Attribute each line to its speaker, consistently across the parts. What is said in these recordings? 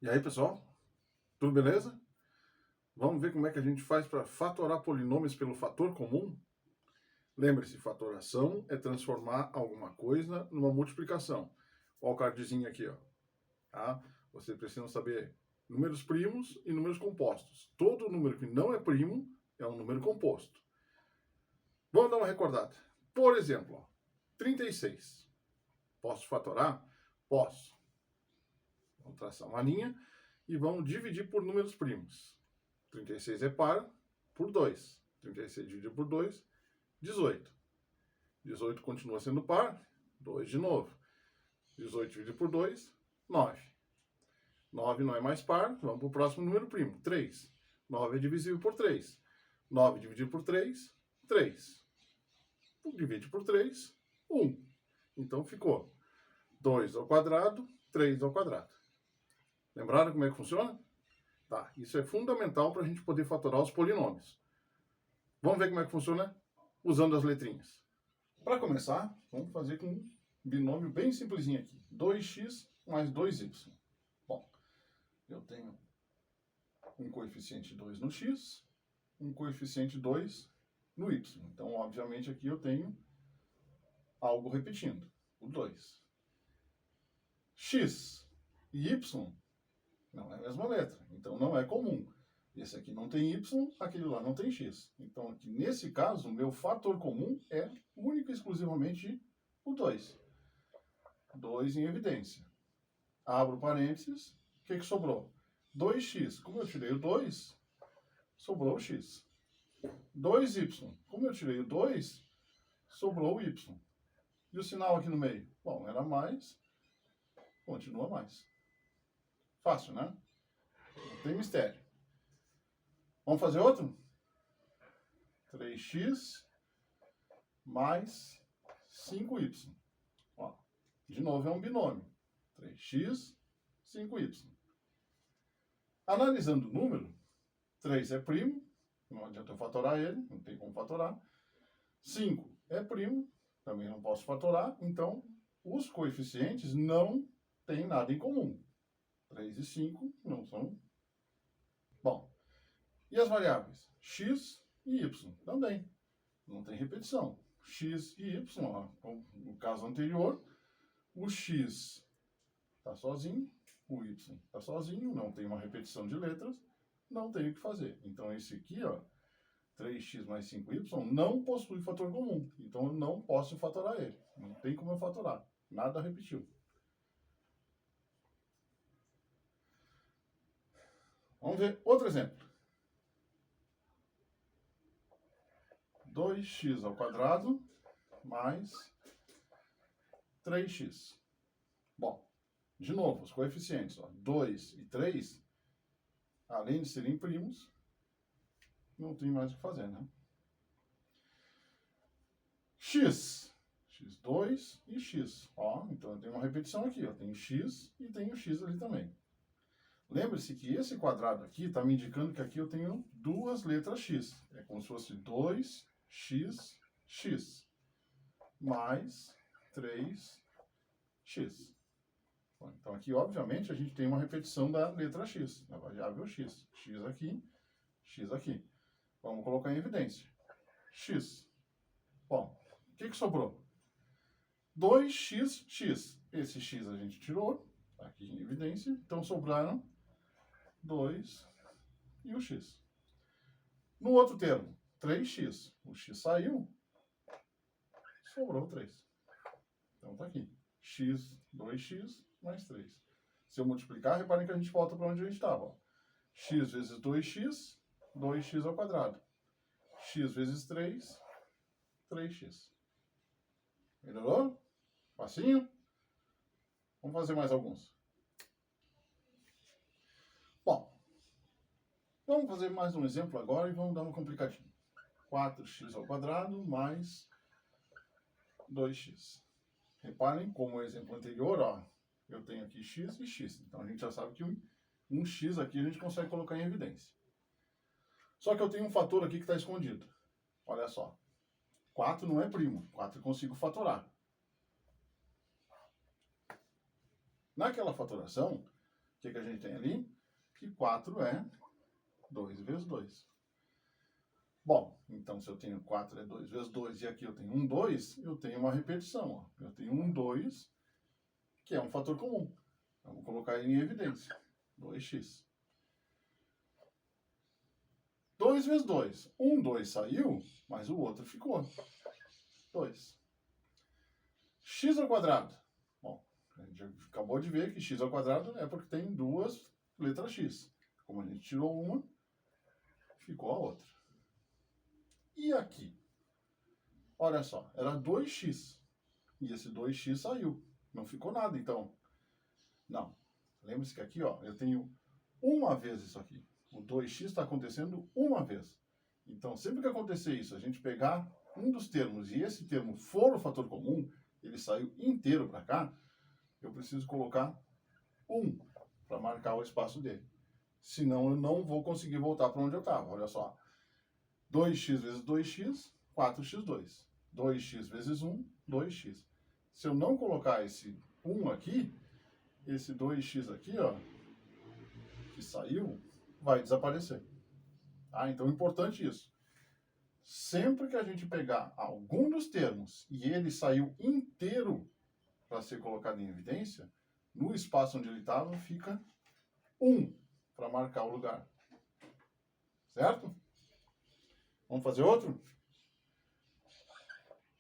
Speaker 1: E aí, pessoal? Tudo beleza? Vamos ver como é que a gente faz para fatorar polinômios pelo fator comum? Lembre-se, fatoração é transformar alguma coisa numa multiplicação. Olha o cardzinho aqui, ó. Tá? Vocês precisam saber números primos e números compostos. Todo número que não é primo é um número composto. Vamos dar uma recordada. Por exemplo, ó, 36. Posso fatorar? Posso. Vamos traçar uma linha e vamos dividir por números primos. 36 é par por 2. 36 dividido por 2, 18. 18 continua sendo par, 2 de novo. 18 dividido por 2, 9. 9 não é mais par, vamos para o próximo número primo, 3. 9 é divisível por 3. 9 dividido por 3, 3. Divide por 3, 1. Então ficou 2 ao quadrado, 3 ao quadrado. Lembraram como é que funciona? Tá, isso é fundamental para a gente poder fatorar os polinômios. Vamos ver como é que funciona usando as letrinhas. Para começar, vamos fazer com um binômio bem simplesinho aqui. 2x mais 2y. Bom, eu tenho um coeficiente 2 no x, um coeficiente 2 no y. Então, obviamente, aqui eu tenho algo repetindo, o 2. X e y não é a mesma letra, então não é comum. Esse aqui não tem y, aquele lá não tem x. Então, aqui, nesse caso, o meu fator comum é único e exclusivamente o 2. 2 em evidência. Abro parênteses, o que sobrou? 2x. Como eu tirei o 2, sobrou o x. 2y. Como eu tirei o 2, sobrou o y. E o sinal aqui no meio? Bom, era mais, continua mais. Fácil, né? Não tem mistério. Vamos fazer outro? 3x mais 5y. Ó, de novo é um binômio. 3x, 5y. Analisando o número, 3 é primo, não adianta eu fatorar ele, não tem como fatorar. 5 é primo, também não posso fatorar, então os coeficientes não têm nada em comum. 3 e 5 não são. Bom, e as variáveis? X e y também. Não tem repetição. X e y, ó, no caso anterior, o x está sozinho, o y está sozinho, não tem uma repetição de letras, não tem o que fazer. Então esse aqui, ó, 3x mais 5y, não possui fator comum. Então eu não posso fatorar ele. Não tem como eu fatorar. Nada repetiu. Vamos ver outro exemplo. 2x ao quadrado mais 3x. Bom, de novo, os coeficientes, ó, 2 e 3, além de serem primos, não tem mais o que fazer, né? X. X2 e x. Ó, então eu tenho uma repetição aqui, ó. Tem x e tem o x ali também. Lembre-se que esse quadrado aqui está me indicando que aqui eu tenho duas letras x. É como se fosse 2x, x, mais 3x. Bom, então aqui, obviamente, a gente tem uma repetição da letra x, da variável x. X aqui, x aqui. Vamos colocar em evidência. X. Bom, o que sobrou? 2x. Esse x a gente tirou, tá aqui em evidência. Então sobraram 2 e o x. No outro termo, 3x. O x saiu, sobrou 3. Então tá aqui. X, 2x mais 3. Se eu multiplicar, reparem que a gente volta para onde a gente estava. X vezes 2x, 2x ao quadrado. X vezes 3, 3x. Melhorou? Facinho? Vamos fazer mais alguns. Bom, vamos fazer mais um exemplo agora e vamos dar uma complicadinha. 4x ao quadrado mais 2x. Reparem, como o exemplo anterior, ó, eu tenho aqui x e x. Então a gente já sabe que um x aqui a gente consegue colocar em evidência. Só que eu tenho um fator aqui que está escondido. Olha só. 4 não é primo. 4 eu consigo fatorar. Naquela fatoração, o que a gente tem ali? Que 4 é 2 vezes 2. Bom, então se eu tenho 4 é 2 vezes 2 e aqui eu tenho 1, 2, eu tenho uma repetição. Ó. Eu tenho 1, 2, que é um fator comum. Vamos colocar ele em evidência. 2x. 2 vezes 2. 1, 2 saiu, mas o outro ficou. 2. X ao quadrado. Bom, a gente acabou de ver que x ao quadrado é porque tem duas letras x. Como a gente tirou uma, ficou a outra. E aqui? Olha só, era 2x. E esse 2x saiu. Não ficou nada, então. Não. Lembre-se que aqui, ó, eu tenho uma vez isso aqui. O 2x está acontecendo uma vez. Então, sempre que acontecer isso, a gente pegar um dos termos e esse termo for o fator comum, ele saiu inteiro para cá, eu preciso colocar 1 para marcar o espaço dele. Senão, eu não vou conseguir voltar para onde eu estava. Olha só. 2x vezes 2x, 4x2. 2x vezes 1, 2x. Se eu não colocar esse 1 aqui, esse 2x aqui, ó, que saiu, vai desaparecer. Tá? Então, é importante isso. Sempre que a gente pegar algum dos termos e ele saiu inteiro para ser colocado em evidência, no espaço onde ele estava, fica 1 para marcar o lugar. Certo? Vamos fazer outro?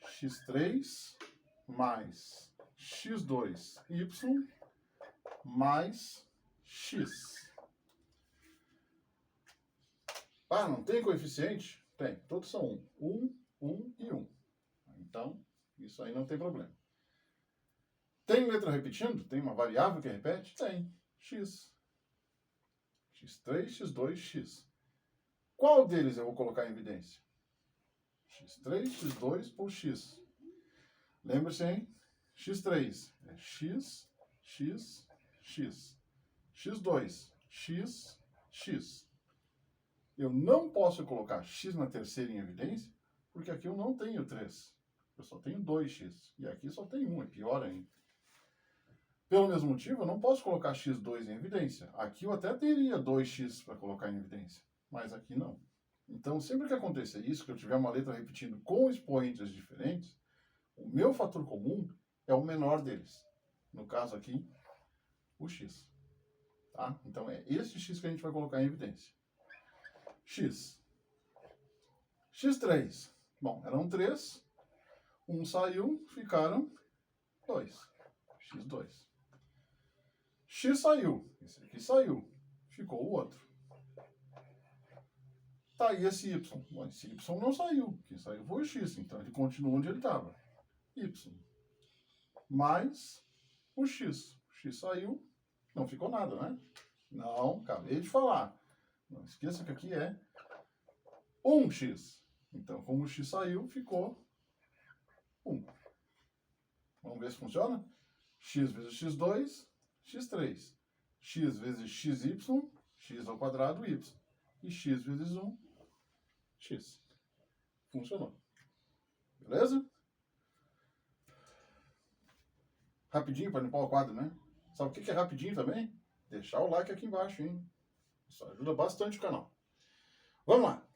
Speaker 1: x3 mais x2y mais x. Ah, não tem coeficiente? Tem, todos são 1. 1 e 1. Então, isso aí não tem problema. Tem letra repetindo? Tem uma variável que repete? Tem, x. x3, x2, x. Qual deles eu vou colocar em evidência? x3, x2 ou x? Lembre-se, hein? x3 é x, x, x. x2, x, x. Eu não posso colocar x na terceira em evidência, porque aqui eu não tenho 3. Eu só tenho 2x. E aqui só tem 1, é pior ainda. Pelo mesmo motivo, eu não posso colocar x2 em evidência. Aqui eu até teria 2x para colocar em evidência, mas aqui não. Então, sempre que acontecer isso, que eu tiver uma letra repetindo com expoentes diferentes, o meu fator comum é o menor deles. No caso aqui, o x. Tá? Então, é esse x que a gente vai colocar em evidência. X. x3. Bom, eram 3. 1 saiu, ficaram 2. x2. X saiu. Esse aqui saiu. Ficou o outro. Tá, e esse y? Bom, esse y não saiu. Quem saiu foi o x, então ele continua onde ele estava. Y. Mais o x. O x saiu, não ficou nada, né? Não, acabei de falar. Não esqueça que aqui é 1x. Então, como o x saiu, ficou 1. Vamos ver se funciona? X vezes x2, x3. X vezes xy, x ao quadrado, y. E x vezes 1, x. Funcionou. Beleza? Rapidinho para limpar o quadro, né? Sabe o que é rapidinho também? Deixar o like aqui embaixo, hein? Isso ajuda bastante o canal. Vamos lá.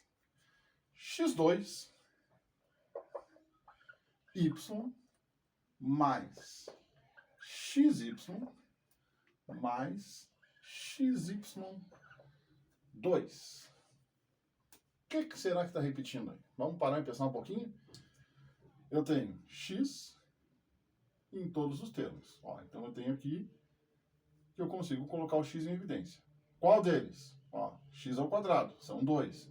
Speaker 1: x2 y mais xy mais xy2. O que será que está repetindo aí? Vamos parar e pensar um pouquinho? Eu tenho x em todos os termos. Ó, então eu tenho aqui que eu consigo colocar o x em evidência. Qual deles? Ó, x ao quadrado, são 2.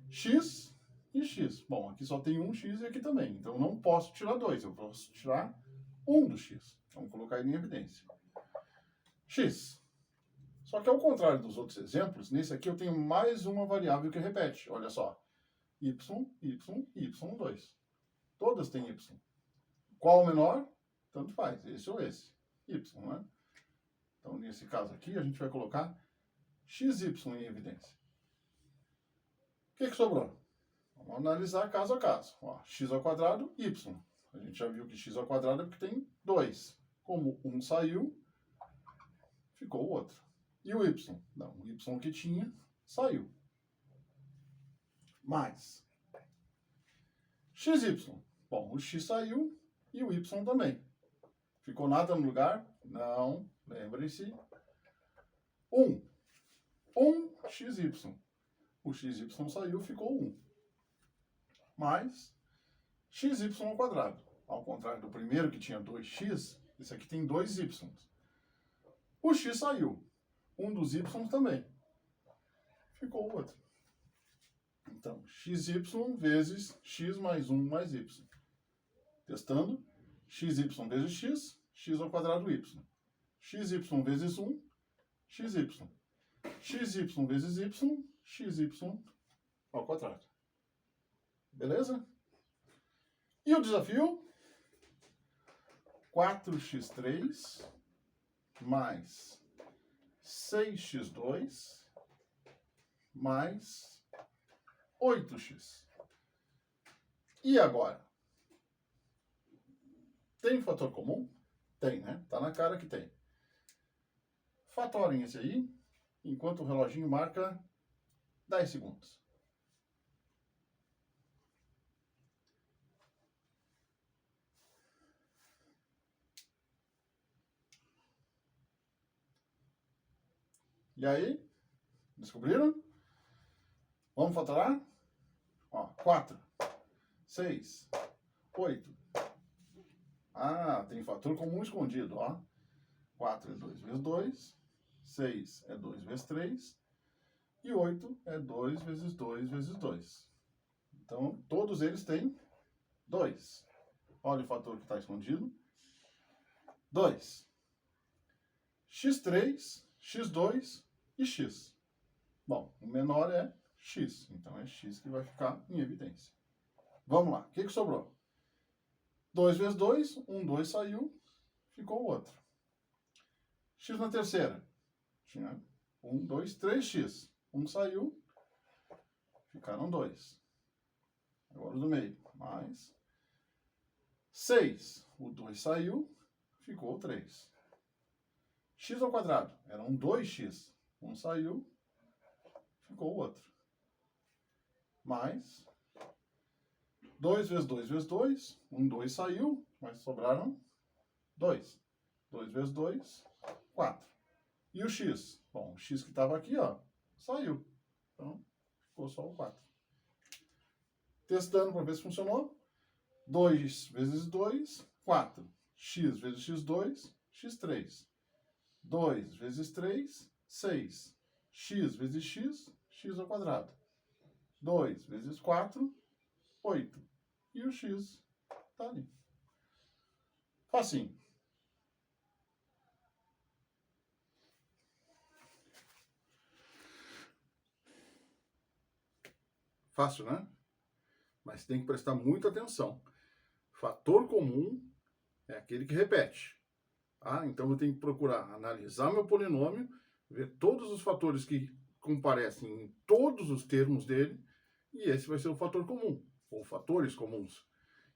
Speaker 1: X e x. Bom, aqui só tem um x e aqui também. Então eu não posso tirar 2, eu posso tirar 1 do x. Vamos colocar ele em evidência. X. Só que ao contrário dos outros exemplos, nesse aqui eu tenho mais uma variável que repete. Olha só. Y, y, y2. Todas têm y. Qual o menor? Tanto faz, esse ou esse. Y, né? Então, nesse caso aqui, a gente vai colocar xy em evidência. O que sobrou? Vamos analisar caso a caso. Ó, x ao quadrado, y. A gente já viu que x ao quadrado é porque tem 2. Como um saiu, ficou o outro. E o y? Não, o y que tinha saiu. Mais xy. Bom, o x saiu e o y também. Ficou nada no lugar? Não, lembrem-se. 1 xy. O xy saiu, ficou 1. Mais xy ao quadrado. Ao contrário do primeiro, que tinha 2x, esse aqui tem 2y. O x saiu. Um dos y também. Ficou o outro. Então, xy vezes x mais 1 mais y. Testando. Xy vezes x, x ao quadrado y. Xy vezes 1, xy. Xy vezes y, xy ao quadrado. Beleza? E o desafio? 4x3 mais 6x2 mais 8x. E agora? Tem fator comum? Tem, né? Tá na cara que tem. Fatorem esse aí, enquanto o reloginho marca 10 segundos. E aí? Descobriram? Vamos fatorar? Ó, 4, 6, 8. Ah, tem fator comum escondido, ó. 4 é 2 vezes 2, 6 é 2 vezes 3, e 8 é 2 vezes 2 vezes 2. Então, todos eles têm 2. Olha o fator que está escondido. 2. x3, x2 e x. Bom, o menor é x, então é x que vai ficar em evidência. Vamos lá, o que sobrou? 2 vezes 2, 2 saiu, ficou o outro. X na terceira, tinha 1, 2, 3x. 1 saiu, ficaram 2. Agora o do meio, mais 6. O 2 saiu, ficou 3. X ao quadrado, eram 2x. 1 saiu, ficou o outro. Mais 2 vezes 2 vezes 2. 2 saiu, mas sobraram 2. 2 vezes 2, 4. E o x? Bom, o x que estava aqui, ó, saiu. Então, ficou só o 4. Testando para ver se funcionou. 2 vezes 2, 4. X vezes x2, x3. 2 vezes 3, 6. X vezes x, x ao quadrado. 2 vezes 4, 8. E o x está ali. Facinho. Fácil, né? Mas tem que prestar muita atenção. Fator comum é aquele que repete. Ah, então eu tenho que procurar analisar meu polinômio, ver todos os fatores que comparecem em todos os termos dele, e esse vai ser o fator comum, ou fatores comuns.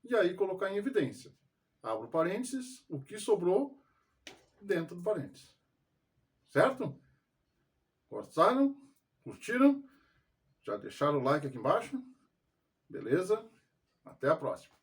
Speaker 1: E aí colocar em evidência. Abro parênteses, o que sobrou dentro do parênteses. Certo? Gostaram? Curtiram? Já deixaram o like aqui embaixo? Beleza? Até a próxima.